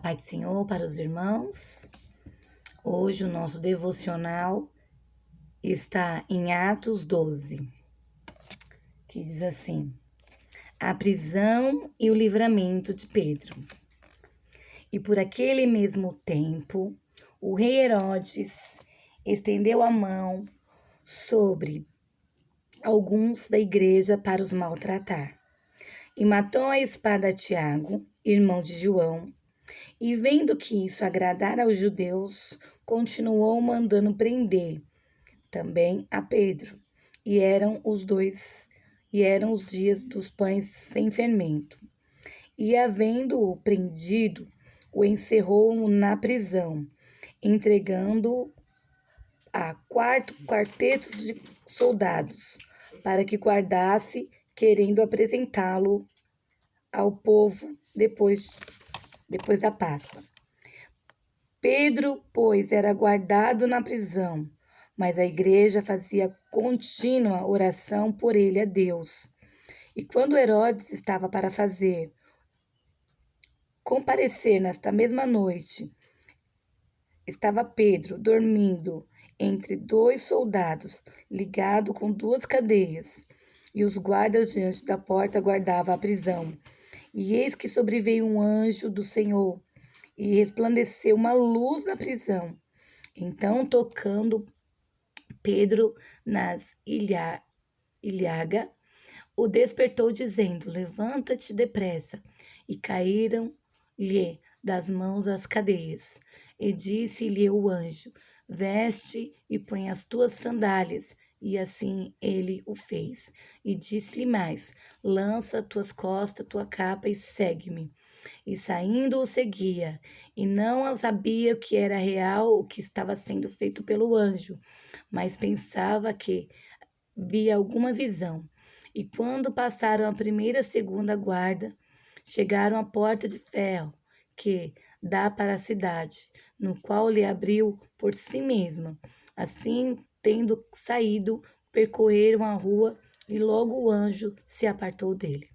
Paz do Senhor para os irmãos. Hoje o nosso devocional está em Atos 12, que diz assim: a prisão e o livramento de Pedro. E por aquele mesmo tempo, o rei Herodes estendeu a mão sobre alguns da igreja para os maltratar. E matou a espada Tiago, irmão de João. E vendo que isso agradara aos judeus, continuou mandando prender também a Pedro. E eram os dias dos pães sem fermento. E havendo-o prendido, o encerrou na prisão, entregando-o a quartetos de soldados, para que guardasse, querendo apresentá-lo ao povo depois da Páscoa. Pedro, pois, era guardado na prisão, mas a igreja fazia contínua oração por ele a Deus. E quando Herodes estava para comparecer nesta mesma noite, estava Pedro dormindo entre dois soldados, ligado com duas cadeias, e os guardas diante da porta guardavam a prisão. E eis que sobreveio um anjo do Senhor, e resplandeceu uma luz na prisão. Então, tocando Pedro nas ilhaga, o despertou, dizendo: levanta-te depressa. E caíram-lhe das mãos as cadeias. E disse-lhe o anjo: veste e põe as tuas sandálias. E assim ele o fez. E disse-lhe mais: lança tuas costas, tua capa e segue-me. E saindo o seguia, e não sabia que era real o que estava sendo feito pelo anjo, mas pensava que via alguma visão. E quando passaram a primeira e a segunda guarda, chegaram à porta de ferro que dá para a cidade, no qual lhe abriu por si mesma. Assim, tendo saído, percorreram a rua, e logo o anjo se apartou dele.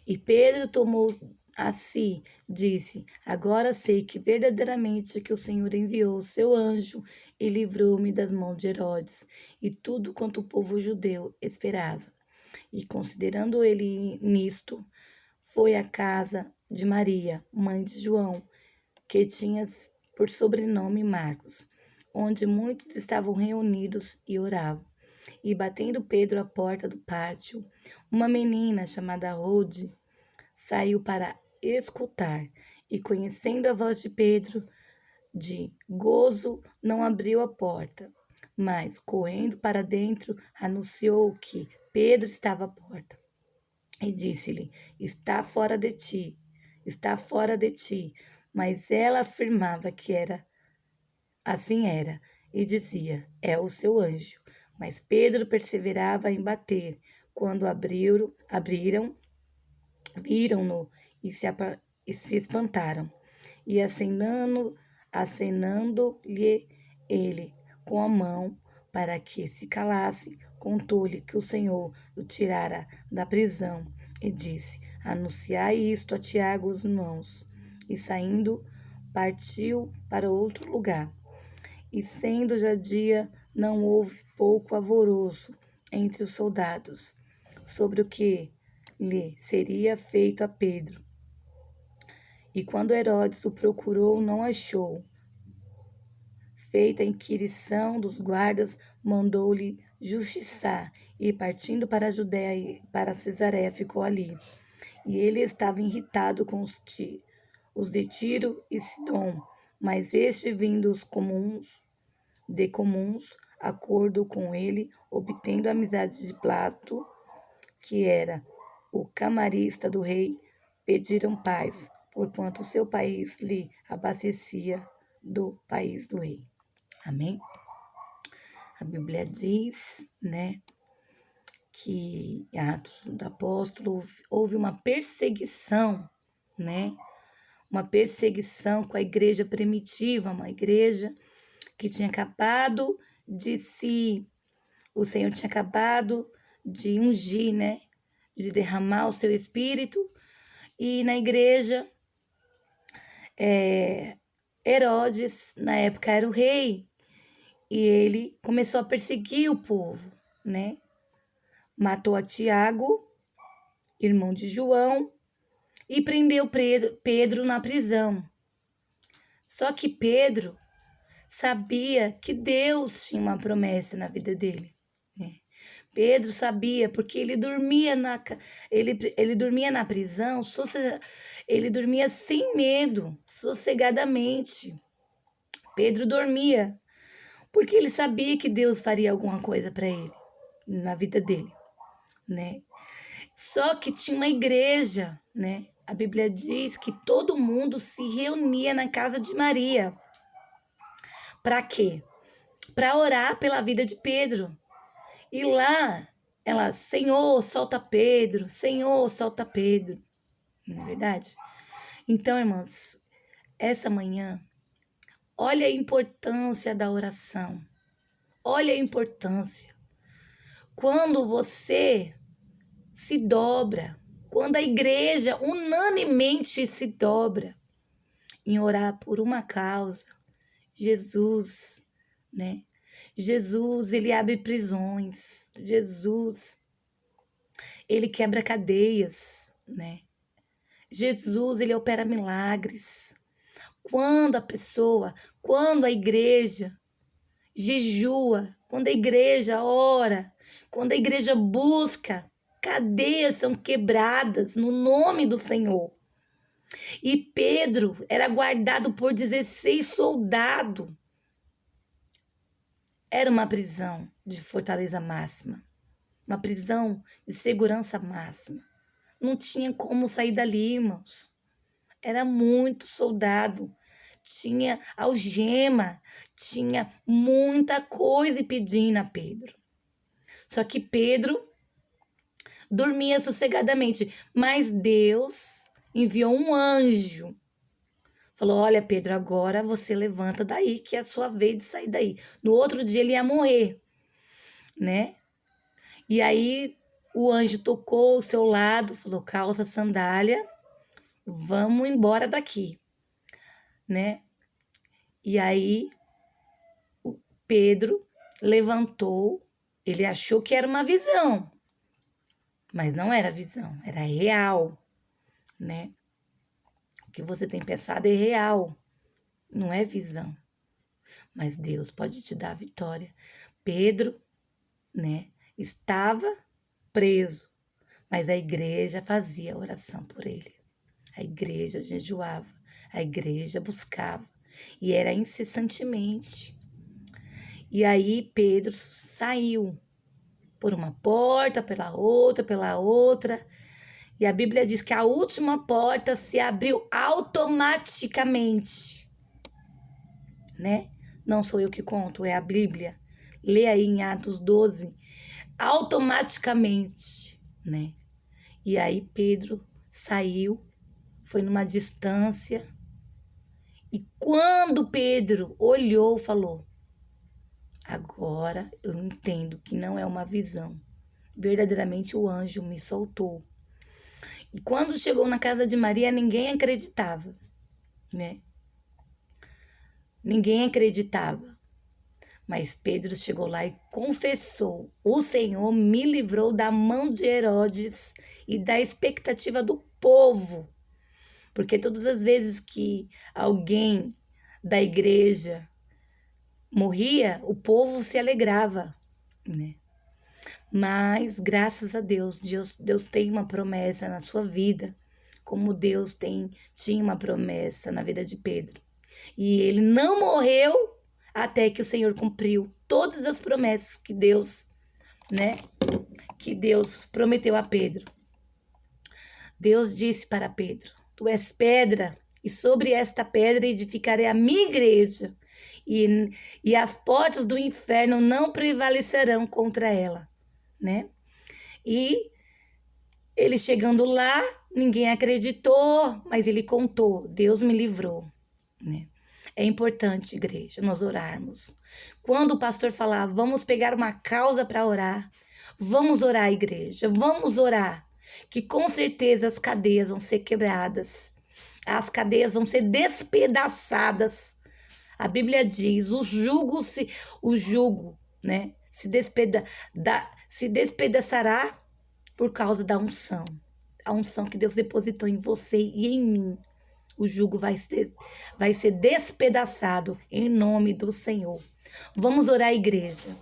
E Pedro tomou a si, disse: agora sei que verdadeiramente que o Senhor enviou o seu anjo e livrou-me das mãos de Herodes e tudo quanto o povo judeu esperava. E considerando ele nisto, foi à casa de Maria, mãe de João, que tinha por sobrenome Marcos, onde muitos estavam reunidos e oravam. E batendo Pedro à porta do pátio, uma menina chamada Rode saiu para escutar, e conhecendo a voz de Pedro, de gozo não abriu a porta, mas, correndo para dentro, anunciou que Pedro estava à porta. E disse-lhe: está fora de ti. Mas ela afirmava que assim era, e dizia: é o seu anjo. Mas Pedro perseverava em bater. Quando abriram, viram-no e se espantaram. E acenando-lhe ele com a mão para que se calasse, contou-lhe que o Senhor o tirara da prisão e disse: anunciai isto a Tiago os irmãos. E saindo, partiu para outro lugar. E sendo já dia, não houve pouco alvoroço entre os soldados sobre o que lhe seria feito a Pedro. E quando Herodes o procurou, não achou. Feita a inquirição dos guardas, mandou-lhe justiçar, e partindo para a Judéia e para Cesareia, ficou ali. E ele estava irritado com os de Tiro e Sidom, mas este, vindo os de comuns acordo com ele, obtendo a amizade de Plato, que era o camarista do rei, pediram paz, porquanto o seu país lhe abastecia do país do rei. Amém? A Bíblia diz, que em Atos do Apóstolo houve uma perseguição, uma perseguição com a igreja primitiva, uma igreja que tinha acabado o Senhor tinha acabado de ungir, de derramar o seu espírito, e na igreja é, Herodes, na época, era o rei, e ele começou a perseguir o povo, né? Matou a Tiago, irmão de João, e prendeu Pedro na prisão. Só que Pedro sabia que Deus tinha uma promessa na vida dele, né? Pedro sabia, porque ele dormia ele dormia na prisão, ele dormia sem medo, sossegadamente. Pedro dormia, porque ele sabia que Deus faria alguma coisa para ele, na vida dele, né? Só que tinha uma igreja, né? A Bíblia diz que todo mundo se reunia na casa de Maria. Para quê? Para orar pela vida de Pedro. E lá, ela, Senhor, solta Pedro, Senhor, solta Pedro. Não é verdade? Então, irmãs, essa manhã, olha a importância da oração. Olha a importância. Quando você se dobra, quando a igreja unanimemente se dobra em orar por uma causa, Jesus, né? Jesus, ele abre prisões. Jesus, ele quebra cadeias, né? Jesus, ele opera milagres. Quando a igreja jejua, quando a igreja ora, quando a igreja busca, cadeias são quebradas no nome do Senhor. E Pedro era guardado por 16 soldados. Era uma prisão de fortaleza máxima, uma prisão de segurança máxima. Não tinha como sair dali, irmãos. Era muito soldado, tinha algema, tinha muita coisa impedindo a Pedro. Só que Pedro dormia sossegadamente, mas Deus enviou um anjo. Falou, olha, Pedro, agora você levanta daí, que é a sua vez de sair daí. No outro dia ele ia morrer, né? E aí o anjo tocou ao seu lado, falou, calça a sandália, vamos embora daqui, né? E aí o Pedro levantou, ele achou que era uma visão, mas não era visão, era real, né? O que você tem pensado é real, não é visão. Mas Deus pode te dar a vitória. Pedro, né, estava preso, mas a igreja fazia oração por ele. A igreja jejuava, a igreja buscava, e era incessantemente. E aí Pedro saiu por uma porta, pela outra, e a Bíblia diz que a última porta se abriu automaticamente, né? Não sou eu que conto, é a Bíblia. Lê aí em Atos 12, automaticamente, né? E aí Pedro saiu, foi numa distância, e quando Pedro olhou, falou, agora eu entendo que não é uma visão. Verdadeiramente o anjo me soltou. E quando chegou na casa de Maria, ninguém acreditava, né? Ninguém acreditava. Mas Pedro chegou lá e confessou: o Senhor me livrou da mão de Herodes e da expectativa do povo. Porque todas as vezes que alguém da igreja morria, o povo se alegrava, né? Mas, graças a Deus, Deus tem uma promessa na sua vida, como Deus tinha uma promessa na vida de Pedro. E ele não morreu até que o Senhor cumpriu todas as promessas que Deus, né, que Deus prometeu a Pedro. Deus disse para Pedro, tu és pedra, e sobre esta pedra edificarei a minha igreja, e as portas do inferno não prevalecerão contra ela, né? E ele chegando lá, ninguém acreditou, mas ele contou, Deus me livrou, né? É importante, igreja, nós orarmos. Quando o pastor falar, vamos pegar uma causa para orar, vamos orar, igreja, vamos orar, que com certeza as cadeias vão ser quebradas. as cadeias vão ser despedaçadas. A Bíblia diz, o jugo, né, se despedaçará por causa da unção. A unção que Deus depositou em você e em mim. O jugo vai ser despedaçado em nome do Senhor. Vamos orar, igreja.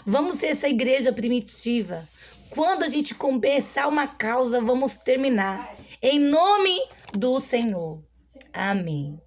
Vamos ser essa igreja primitiva. Quando a gente começar uma causa, vamos terminar. Em nome do Senhor. Amém.